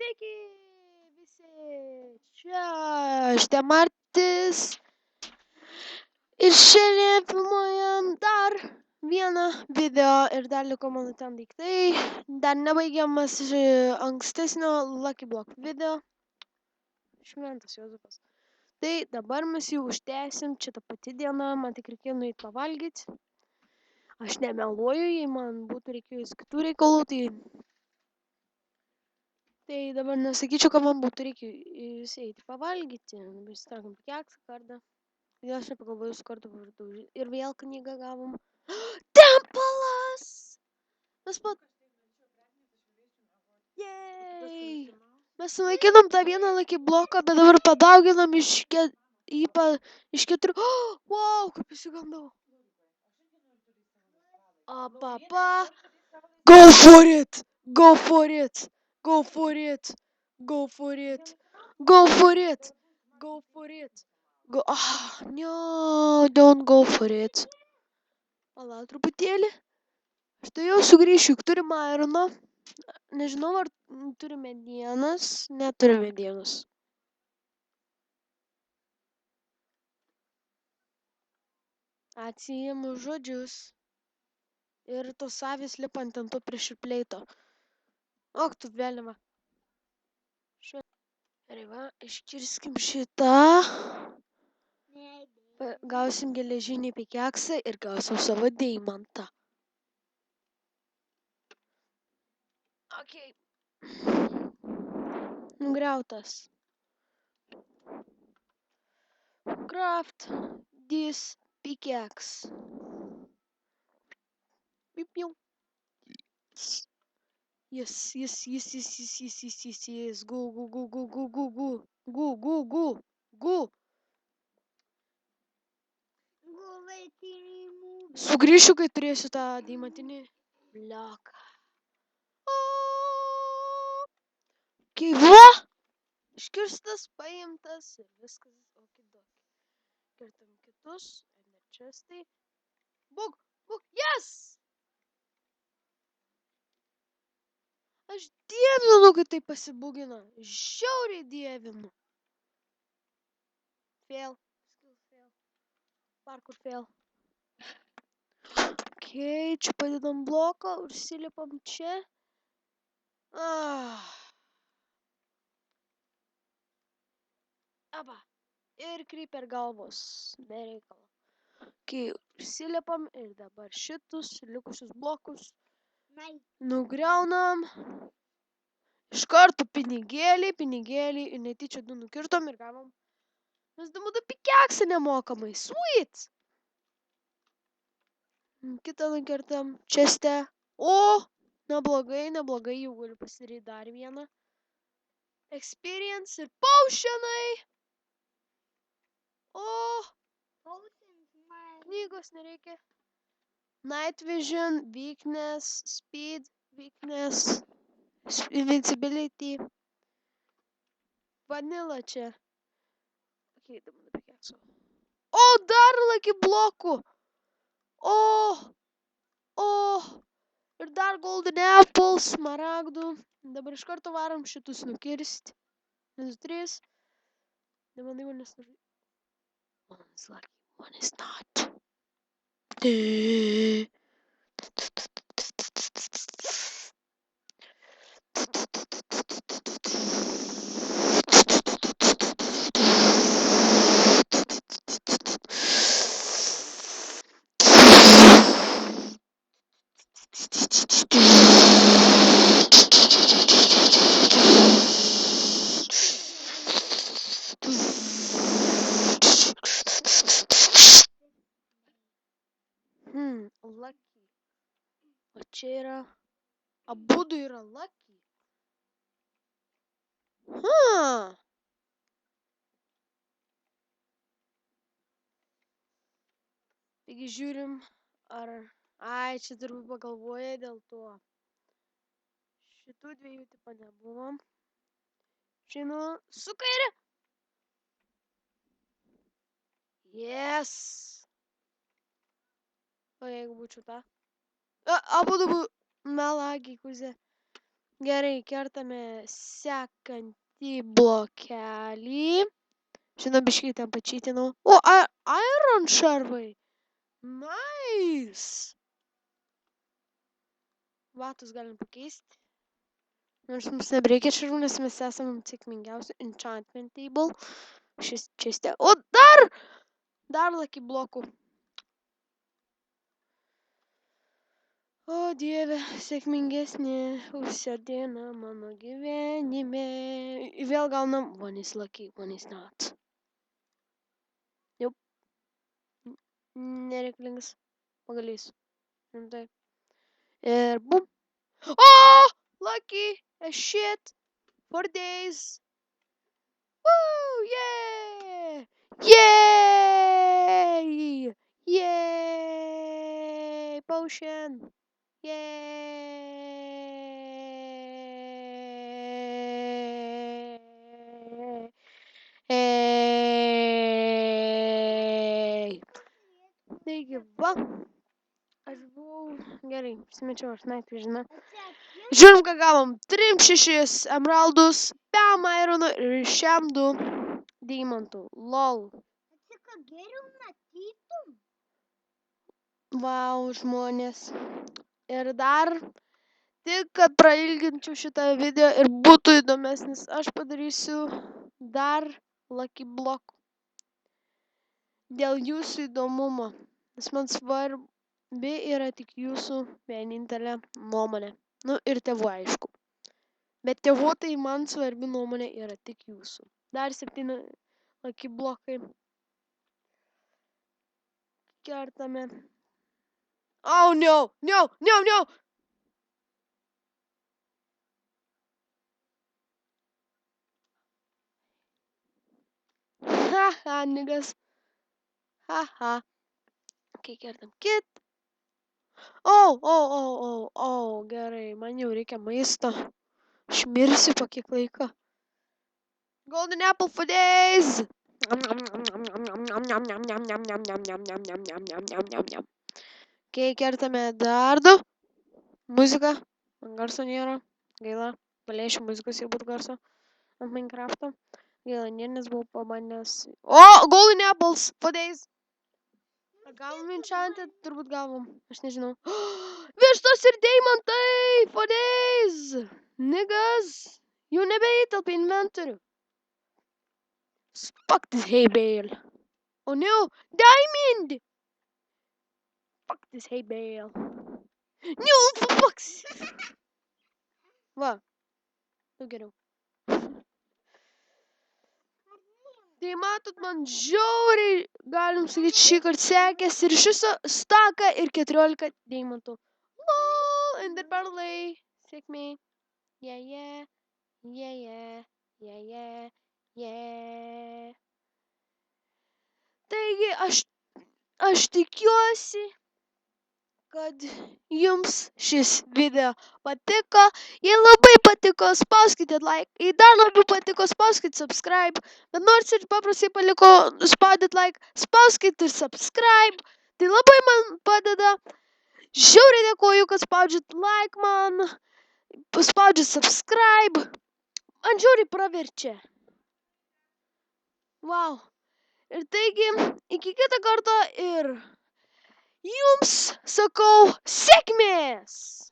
Sveiki visi, čia aš Demartis ir šiandien filmuojam dar vieną video ir dar liko mano ten daiktai, dar nebaigiamas ankstesnio Lucky Block video, šventas Jozapas. Tai dabar mes jau užtęsim, čia ta pati diena, man tik reikėjo nueiti pavalgyti, aš nemeluoju, jei man būtų reikėjus kitų reikalų, tai dabar nesakyčiau, kad man būtų reikėjus eiti pavalgyti. Įsitraukėm keksą kartą. Kodėl aš nepagalvojau su kartu vardu. Ir vėl knygą gavom. Tempalas! Mes Jej! Mes sunaikinom tą vieną Lucky bloką, bet dabar padauginam iš 4. Wow, kaip įsigandau. Apapa. Go for it! Go for it! Go for it! Go for it! Go for it! Go for it! Go. No, don't go for it. Palauk truputėlį. Štai jau sugrįšiu, juk turim irono. Nežinau, ar turime medienos. Neturime medienos. Atsiimu žodžius. Ir tos avys lipa ant to prieš pleito. Ok, tu vėliava. Gerai, va, iškirskim šitą. Gausim geležinį pikeksą ir gausim savo deimantą. Ok. Nugriautas. Craft this pickaxe. Pipiu. Yes. Go. Sugrįšiu, kai turėsiu tą deimantinį blioką. Kai va, iškirstas, paimtas ir viskas okidoki. Kirtam kitus, enerchestai. Bug, yes! Aš dievinu, kai tai pasibugina. Žiauriai dievinu. Fail. Parkour fail. Ok, čia padedam bloką, užsilipam čia. Aba. Ir creeper galvos. Bereikalo. Ok, užsilipam ir dabar šitus likusius blokus nugriaunam. Iš karto pinigėlį ir netyčia 2 nukirtom ir gavom. Mes damudu pikeksą nemokamai. Sweet! Kitą nukirtam česte. Neblogai, jau galiu pasidaryti dar vieną. Experience ir potionai. Knygos nereikia. Night vision, weakness, speed, weakness, invincibility. Vanilla čia. Ok, dabar pikeksų. Dar Lucky blokų. Ir dar golden apples, smaragdų. Dabar iš karto varom šitus nukirsti. 1, 2, 3. Nemanai, manęs turi. One is lucky, one is not. Lucky. O čia yra. Abudu yra lucky. Taigi žiūrim, ar... čia turbūt pagalvoja dėl to. Šitų 2 tipo nebuvom. Žinu, su kairė. Yes. O jeigu būčiau tą? Abudu melagiai, kuzė. Gerai, kertame sekantį blokelį. Žinau, biškai ten pačytinau. O, iron šarvai. Nice. Vatus galim pakeisti. Nors mums nebereikia šarvų, nes mes esam sėkmingiausi. Enchantment table. Šis čia. O, dar lucky blokų. O dieve, sėkmingesnė diena mano gyvenime. Vėl gaunam, one is lucky, one is not. Jau, nereikalingas pagalys. Rimtai. Ir bum. Oh, lucky as shit. 4 days. Woo, yeah. Yay. Yay. Potion. Yay. Taigi, va. Aš buvau gerai, simečiau aš naktį, žinai. Žiūrim, ką gavom. 3-6 emeraldus, 5 ironų ir 2 deimantų. Lol. Vau, žmonės. Ir dar, tik kad prailginčiau šitą video ir būtų įdomesnis, aš padarysiu dar lucky block. Dėl jūsų įdomumo. Nes man svarbi yra tik jūsų vienintelė nuomonė. Nu ir tėvų, aišku. Bet tėvų tai man svarbi nuomonė yra tik jūsų. Dar 7 lucky blokai. Kertame. Oh no, no, no, no! Haha, niggas. Haha. Okay, kertam kit. Oh, gerai, man jau reikia maisto. Aš mirsiu po kiek laiko. Golden apple for days! Okay, kertame dar 2. Muzika. Man garso nėra. Gaila. Galėčiau muzikos jau būt garso ant Minecraft'o. Gaila, nes buvau pabandęs. O, golden apples for days! Gavom enchanted, turbūt gavom. Aš nežinau. Vištos ir deimantai for days! Niggas! Jau nebeįtelpa inventorių. Fuck this hay bale. Oh no! Diamond! Fuck this hay bale. No, for fuck's... Va. Nu geriau. Tai matot, man žiauriai, galim sakyti, šį kartą sekėsi ir iš viso staką ir 14 deimantų. Lol, Ender Barley. Sėkmė. Yeah. Taigi, aš tikiuosi, kad jums šis video patiko. Jei labai patiko, spauskite like. Jei dar labiau patiko, spauskite subscribe. Bet nors ir paprastai paliko spaudyti like, spauskite ir subscribe. Tai labai man padeda. Žiauriai dėkoju, kad spaudžiat like man. Spaudžiat subscribe. Man žiauriai praverčia. Wow. Ir taigi, iki kito karto ir jums sakau sėkmės!